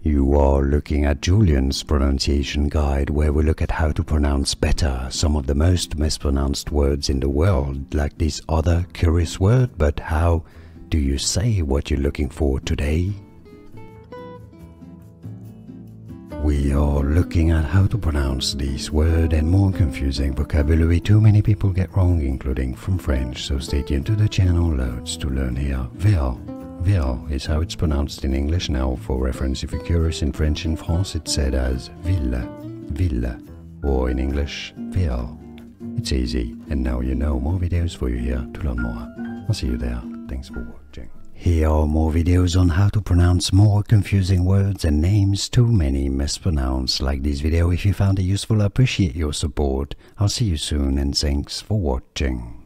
You are looking at Julian's pronunciation guide, where we look at how to pronounce better some of the most mispronounced words in the world, like this other curious word. But how do you say what you're looking for today? We are looking at how to pronounce this word and more confusing vocabulary too many people get wrong, including from French, so stay tuned to the channel. Loads to learn here. Ville. Ville is how it's pronounced in English now. For reference, if you're curious, in French in France it's said as ville, ville, or in English, ville. It's easy, and now you know. More videos for you here to learn more. I'll see you there. Thanks for watching. Here are more videos on how to pronounce more confusing words and names too many mispronounced. Like this video if you found it useful. I appreciate your support. I'll see you soon, and thanks for watching.